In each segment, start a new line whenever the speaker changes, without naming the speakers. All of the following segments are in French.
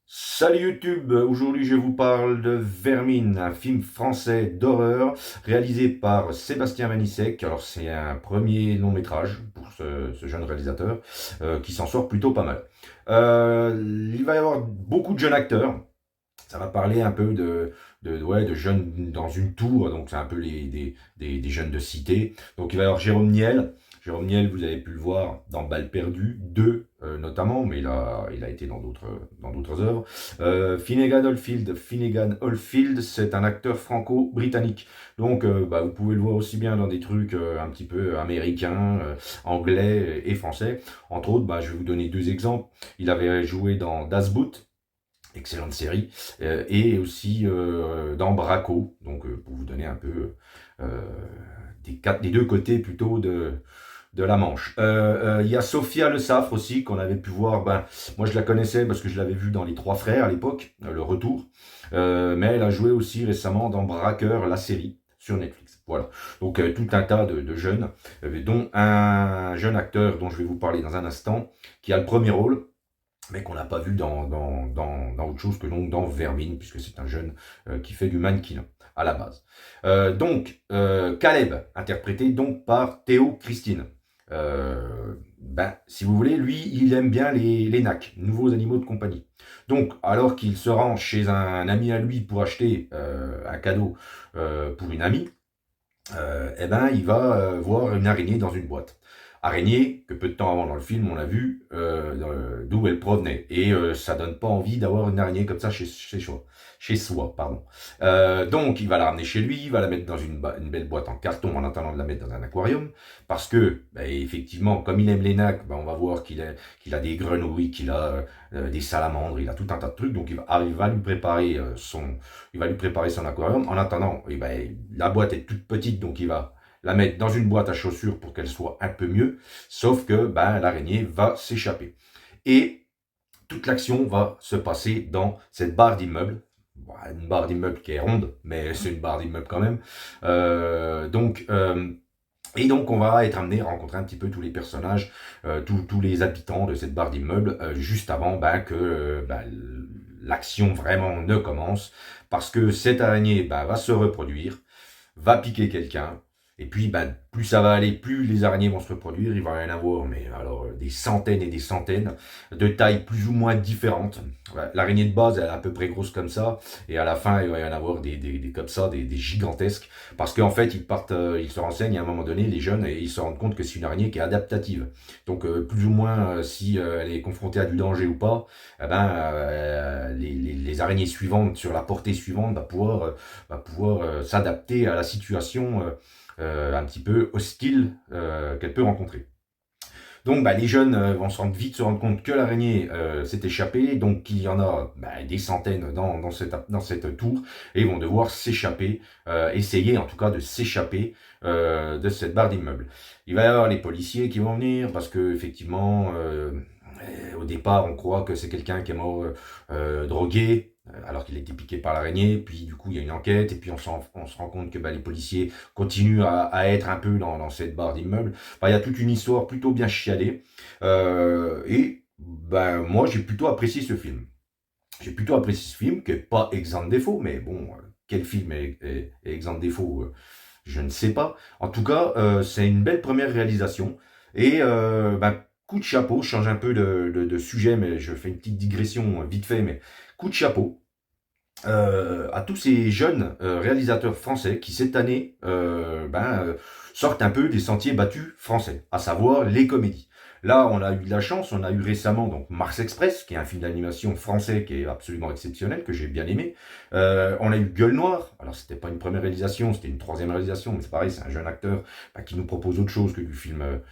Salut YouTube, aujourd'hui je vous parle de Vermine, un film français d'horreur réalisé par Sébastien Vanissek. Alors c'est un premier long métrage pour ce jeune réalisateur qui s'en sort plutôt pas mal. Il va y avoir beaucoup de jeunes acteurs. Ça va parler un peu de jeunes dans une tour, donc c'est un peu des jeunes de cité. Donc il va y avoir Jérôme Niel. Jérôme Niel, vous avez pu le voir dans Balles perdues 2 notamment, mais il a été dans d'autres œuvres. Finnegan Oldfield, c'est un acteur franco-britannique. Donc vous pouvez le voir aussi bien dans des trucs un petit peu américains, anglais et français. Entre autres, je vais vous donner deux exemples. Il avait joué dans Das Boot, excellente série, et aussi dans Braco, donc pour vous donner un peu des deux côtés plutôt de la Manche. Il y a Sophia Le Saffre aussi, qu'on avait pu voir, moi je la connaissais parce que je l'avais vue dans Les Trois Frères à l'époque, Le Retour, mais elle a joué aussi récemment dans Braqueur, la série, sur Netflix. Voilà, donc tout un tas de jeunes, dont un jeune acteur dont je vais vous parler dans un instant, qui a le premier rôle, mais qu'on n'a pas vu dans autre chose que donc dans Vermine, puisque c'est un jeune qui fait du mannequin à la base. Caleb, interprété donc par Théo Christine. Si vous voulez, lui, il aime bien les NAC, nouveaux animaux de compagnie. Donc, alors qu'il se rend chez un ami à lui pour acheter un cadeau pour une amie, il va voir une araignée dans une boîte. Araignée que peu de temps avant dans le film, on a vu d'où elle provenait. Et ça donne pas envie d'avoir une araignée comme ça chez soi. Pardon. Donc il va la ramener chez lui, il va la mettre dans une belle boîte en carton en attendant de la mettre dans un aquarium. Parce que, effectivement, comme il aime les nacs, on va voir qu'il a des grenouilles, qu'il a des salamandres, il a tout un tas de trucs. Donc il va lui préparer son aquarium. En attendant, la boîte est toute petite, donc il va la mettre dans une boîte à chaussures pour qu'elle soit un peu mieux, sauf que l'araignée va s'échapper. Et toute l'action va se passer dans cette barre d'immeuble. Une barre d'immeuble qui est ronde, mais c'est une barre d'immeuble quand même. Et donc, on va être amené à rencontrer un petit peu tous les personnages, tous les habitants de cette barre d'immeuble, juste avant que l'action vraiment ne commence, parce que cette araignée va se reproduire, va piquer quelqu'un, et puis plus ça va aller, plus les araignées vont se reproduire, il va y en avoir, mais alors des centaines et des centaines, de tailles plus ou moins différentes. Voilà, l'araignée de base, elle est à peu près grosse comme ça, et à la fin, il va y en avoir des comme ça, des gigantesques, parce qu'en fait, ils se renseignent à un moment donné, les jeunes, et ils se rendent compte que c'est une araignée qui est adaptative. Donc plus ou moins, si elle est confrontée à du danger ou pas, les araignées suivantes, sur la portée suivante, va pouvoir s'adapter à la situation un petit peu hostile qu'elle peut rencontrer. Donc les jeunes vont vite se rendre compte que l'araignée s'est échappée, donc qu'il y en a des centaines dans cette tour, et ils vont devoir s'échapper, essayer en tout cas de s'échapper de cette barre d'immeuble. Il va y avoir les policiers qui vont venir, parce que effectivement, au départ on croit que c'est quelqu'un qui est mort drogué, alors qu'il a été piqué par l'araignée, puis du coup il y a une enquête, et puis on se rend compte que les policiers continuent à être un peu dans cette barre d'immeuble. Il y a toute une histoire plutôt bien chiadée, et moi j'ai plutôt apprécié ce film. J'ai plutôt apprécié ce film, qui n'est pas exempt de défauts, mais bon, quel film est exempt de défauts, je ne sais pas. En tout cas, c'est une belle première réalisation, et coup de chapeau, je change un peu de sujet, mais je fais une petite digression vite fait, mais coup de chapeau à tous ces jeunes réalisateurs français qui cette année sortent un peu des sentiers battus français, à savoir les comédies. Là, on a eu de la chance, on a eu récemment donc Mars Express, qui est un film d'animation français qui est absolument exceptionnel, que j'ai bien aimé. On a eu Gueule Noire, alors c'était pas une première réalisation, c'était une troisième réalisation, mais c'est pareil, c'est un jeune acteur qui nous propose autre chose que du film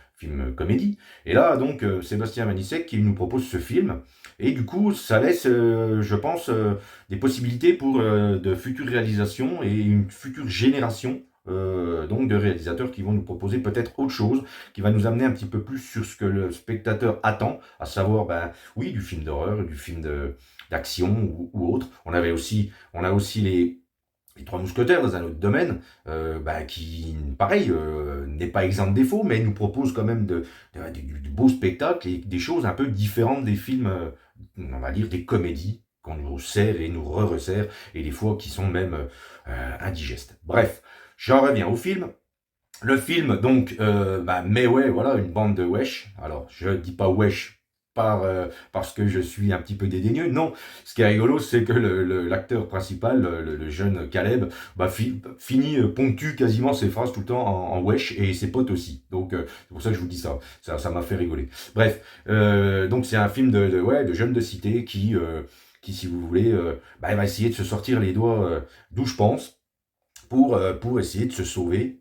comédie. Et là, donc, Sébastien Vanissek qui nous propose ce film, et du coup, ça laisse, je pense, des possibilités pour de futures réalisations et une future génération donc de réalisateurs qui vont nous proposer peut-être autre chose, qui va nous amener un petit peu plus sur ce que le spectateur attend, à savoir, oui, du film d'horreur, du film d'action ou autre. On a aussi les Trois Mousquetaires dans un autre domaine, qui, pareil, n'est pas exempt de défauts, mais nous propose quand même du beau spectacle et des choses un peu différentes des films, on va dire des comédies qu'on nous sert et nous resserre, et des fois qui sont même indigestes. Bref, j'en reviens au film. Le film, donc, mais ouais, voilà, une bande de wesh. Alors, je dis pas wesh parce que je suis un petit peu dédaigneux. Non, ce qui est rigolo, c'est que l'acteur principal, le jeune Caleb, finit, ponctue quasiment ses phrases tout le temps en wesh, et ses potes aussi. Donc, c'est pour ça que je vous dis ça. Ça m'a fait rigoler. Bref, donc c'est un film de jeunes de cité qui, si vous voulez, va essayer de se sortir les doigts d'où je pense pour essayer de se sauver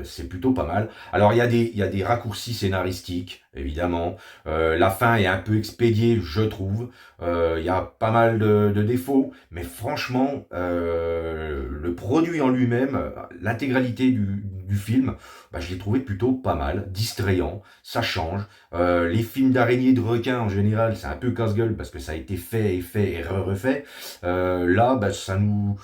c'est plutôt pas mal. Alors il y a des raccourcis scénaristiques, évidemment. La fin est un peu expédiée, je trouve. Il y a pas mal de défauts, mais franchement, le produit en lui-même, l'intégralité du film, je l'ai trouvé plutôt pas mal, distrayant, ça change. Les films d'araignées de requins en général, c'est un peu casse-gueule parce que ça a été fait et refait. Là, ça nous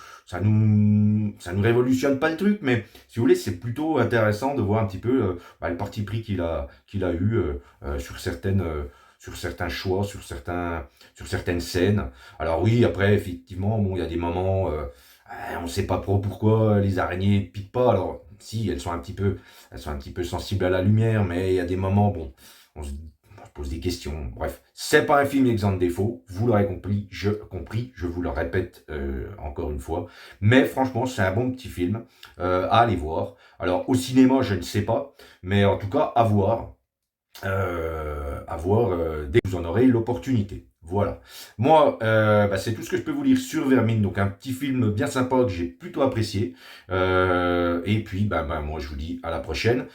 révolutionne pas le truc, mais si vous voulez, c'est plutôt intéressant de voir un petit peu le parti pris qu'il a eu sur certains choix, sur certaines scènes. Alors oui, après, effectivement, bon, il y a des moments, on sait pas trop pourquoi les araignées piquent pas. Alors, si, elles sont un petit peu sensibles à la lumière, mais il y a des moments, bon, on se pose des questions. Bref, c'est pas un film exempt de défauts, vous l'aurez compris, je vous le répète encore une fois. Mais franchement, c'est un bon petit film à aller voir. Alors, au cinéma, je ne sais pas, mais en tout cas, à voir dès que vous en aurez l'opportunité. Voilà. Moi, c'est tout ce que je peux vous dire sur Vermine. Donc, un petit film bien sympa que j'ai plutôt apprécié. Et puis, moi, je vous dis à la prochaine.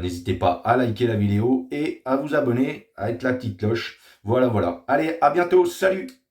N'hésitez pas à liker la vidéo et à vous abonner avec la petite cloche. Voilà, voilà. Allez, à bientôt. Salut!